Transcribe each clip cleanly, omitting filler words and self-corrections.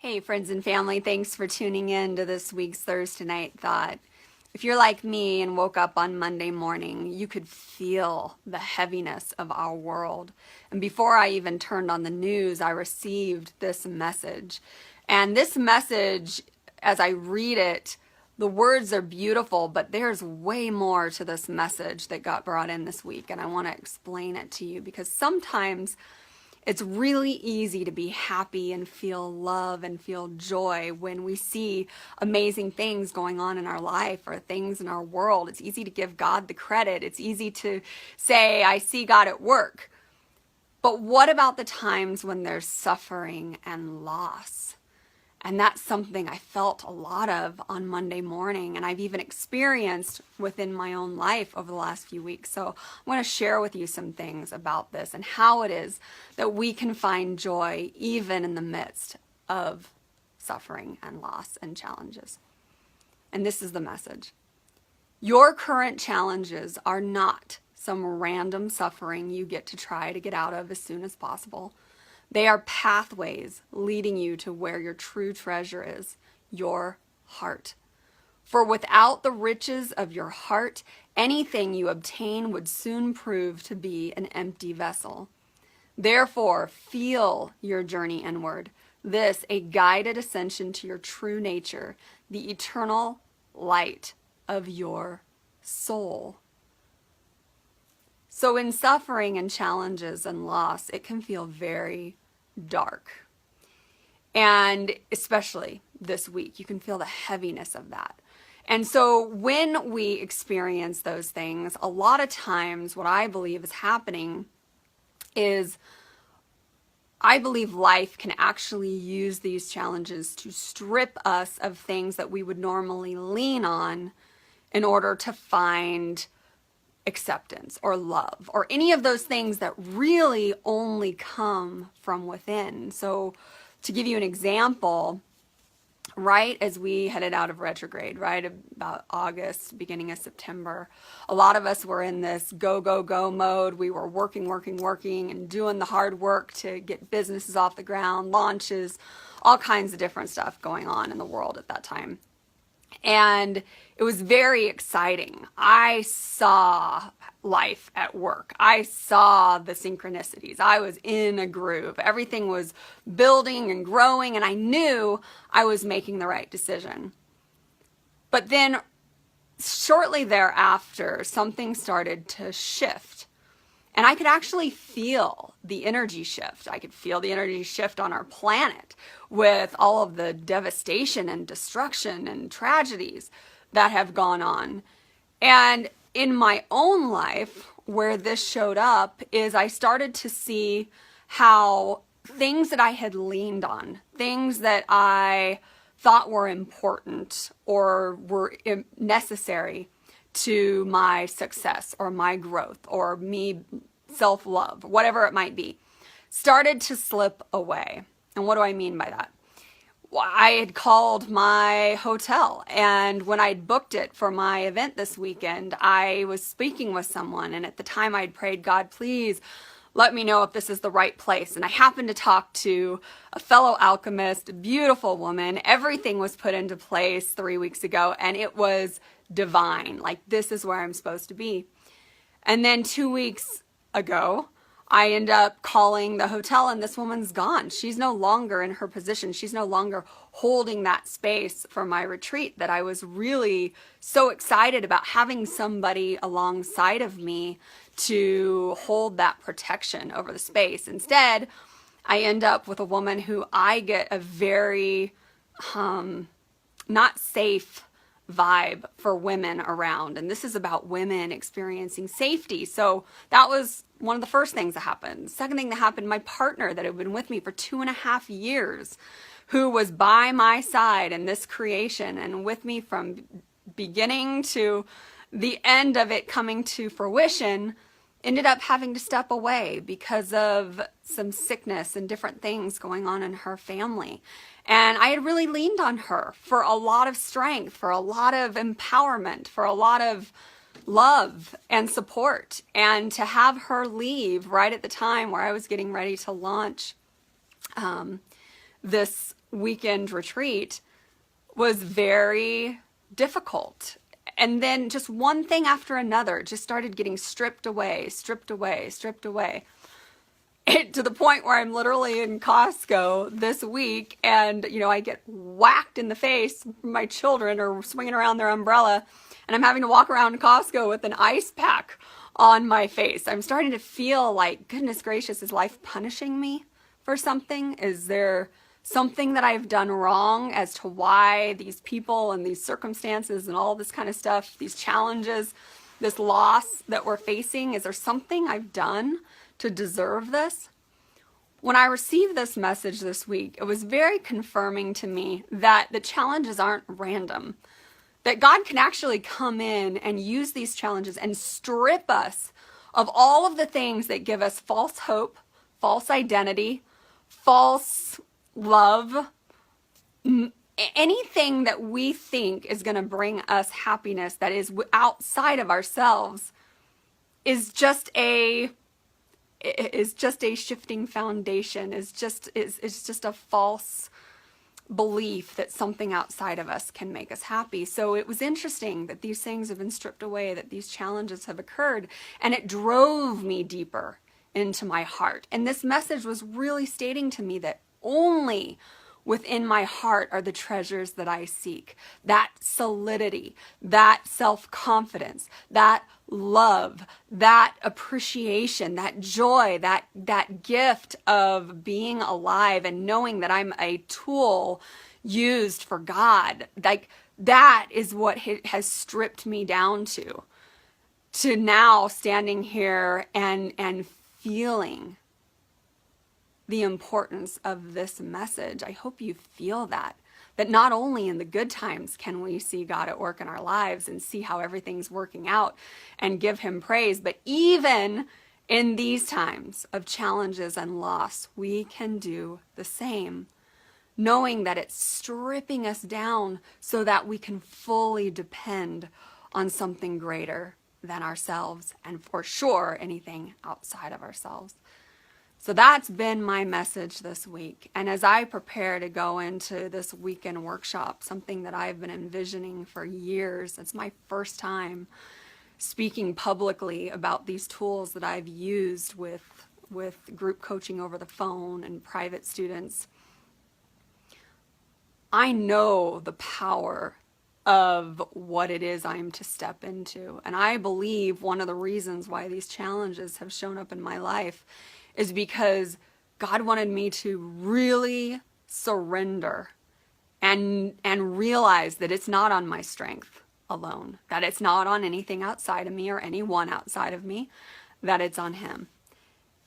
Hey, friends and family, thanks for tuning in to this week's Thursday Night Thought. If you're like me and woke up on Monday morning, you could feel the heaviness of our world. And before I even turned on the news, I received this message. And this message, as I read it, the words are beautiful, but there's way more to this message that got brought in this week. And I want to explain it to you because sometimes it's really easy to be happy and feel love and feel joy when we see amazing things going on in our life or things in our world. It's easy to give God the credit. It's easy to say, I see God at work. But what about the times when there's suffering and loss? And that's something I felt a lot of on Monday morning, and I've even experienced within my own life over the last few weeks. So I want to share with you some things about this and how it is that we can find joy even in the midst of suffering and loss and challenges. And this is the message. Your current challenges are not some random suffering you get to try to get out of as soon as possible. They are pathways leading you to where your true treasure is, your heart. For without the riches of your heart, anything you obtain would soon prove to be an empty vessel. Therefore, feel your journey inward, this a guided ascension to your true nature, the eternal light of your soul. So in suffering and challenges and loss, it can feel very dark. And especially this week, you can feel the heaviness of that. And so when we experience those things, a lot of times what I believe is happening is I believe life can actually use these challenges to strip us of things that we would normally lean on in order to find acceptance or love or any of those things that really only come from within. So to give you an example, right as we headed out of retrograde, right about August, beginning of September, a lot of us were in this go, go, go mode. We were working and doing the hard work to get businesses off the ground, launches, all kinds of different stuff going on in the world at that time. And it was very exciting. I saw life at work. I saw the synchronicities. I was in a groove. Everything was building and growing, and I knew I was making the right decision. But then shortly thereafter, something started to shift. And I could actually feel the energy shift. I could feel the energy shift on our planet with all of the devastation and destruction and tragedies that have gone on. And in my own life, where this showed up is I started to see how things that I had leaned on, things that I thought were important or were necessary to my success or my growth or me self-love, whatever it might be, started to slip away. And what do I mean by that? Well, I had called my hotel, and when I'd booked it for my event this weekend, I was speaking with someone, and at the time I'd prayed, God, please let me know if this is the right place. And I happened to talk to a fellow alchemist, a beautiful woman. Everything was put into place 3 weeks ago, and it was divine. Like, this is where I'm supposed to be. And then 2 weeks ago, I end up calling the hotel, and this woman's gone. She's no longer in her position. She's no longer holding that space for my retreat that I was really so excited about, having somebody alongside of me to hold that protection over the space. Instead, I end up with a woman who I get a very not safe vibe for women around. And this is about women experiencing safety. So that was one of the first things that happened. Second thing that happened, my partner that had been with me for 2.5 years, who was by my side in this creation and with me from beginning to the end of it coming to fruition, ended up having to step away because of some sickness and different things going on in her family. And I had really leaned on her for a lot of strength, for a lot of empowerment, for a lot of love and support. And to have her leave right at the time where I was getting ready to launch this weekend retreat was very difficult. And then just one thing after another just started getting stripped away, stripped away, stripped away. To the point where I'm literally in Costco this week and, I get whacked in the face. My children are swinging around their umbrella and I'm having to walk around Costco with an ice pack on my face. I'm starting to feel like, goodness gracious, is life punishing me for something? Is there something that I've done wrong as to why these people and these circumstances and all this kind of stuff, these challenges, this loss that we're facing, is there something I've done to deserve this? When I received this message this week, it was very confirming to me that the challenges aren't random, that God can actually come in and use these challenges and strip us of all of the things that give us false hope, false identity, false love, anything that we think is going to bring us happiness that is outside of ourselves is just a shifting foundation, is just a false belief that something outside of us can make us happy. So it was interesting that these things have been stripped away, that these challenges have occurred, and it drove me deeper into my heart. And this message was really stating to me that only within my heart are the treasures that I seek. That solidity, that self-confidence, that love, that appreciation, that joy, that gift of being alive and knowing that I'm a tool used for God. Like, that is what has stripped me down to now standing here and feeling the importance of this message. I hope you feel that not only in the good times can we see God at work in our lives and see how everything's working out and give him praise, but even in these times of challenges and loss, we can do the same, knowing that it's stripping us down so that we can fully depend on something greater than ourselves, and for sure anything outside of ourselves. So that's been my message this week. And as I prepare to go into this weekend workshop, something that I've been envisioning for years, it's my first time speaking publicly about these tools that I've used with group coaching over the phone and private students. I know the power of what it is I'm to step into. And I believe one of the reasons why these challenges have shown up in my life is because God wanted me to really surrender and realize that it's not on my strength alone, that it's not on anything outside of me or anyone outside of me, that it's on him.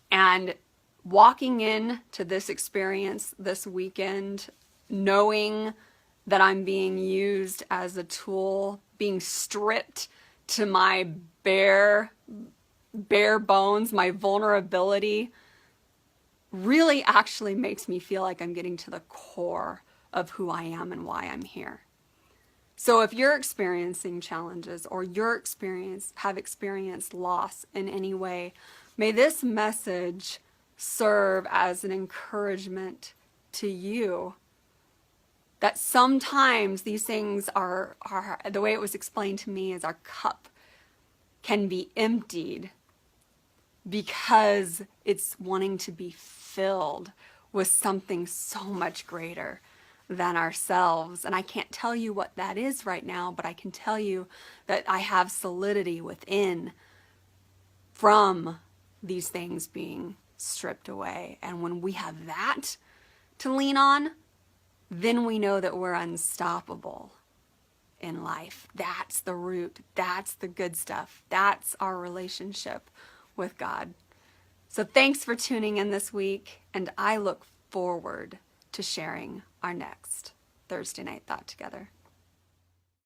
And walking into this experience this weekend, knowing that I'm being used as a tool, being stripped to my bare bones, my vulnerability, really actually makes me feel like I'm getting to the core of who I am and why I'm here. So if you're experiencing challenges or have experienced loss in any way, may this message serve as an encouragement to you that sometimes these things are the way it was explained to me is our cup can be emptied because it's wanting to be filled with something so much greater than ourselves. And I can't tell you what that is right now, but I can tell you that I have solidity within from these things being stripped away. And when we have that to lean on, then we know that we're unstoppable in life. That's the root. That's the good stuff. That's our relationship with God. So thanks for tuning in this week, and I look forward to sharing our next Thursday night thought together.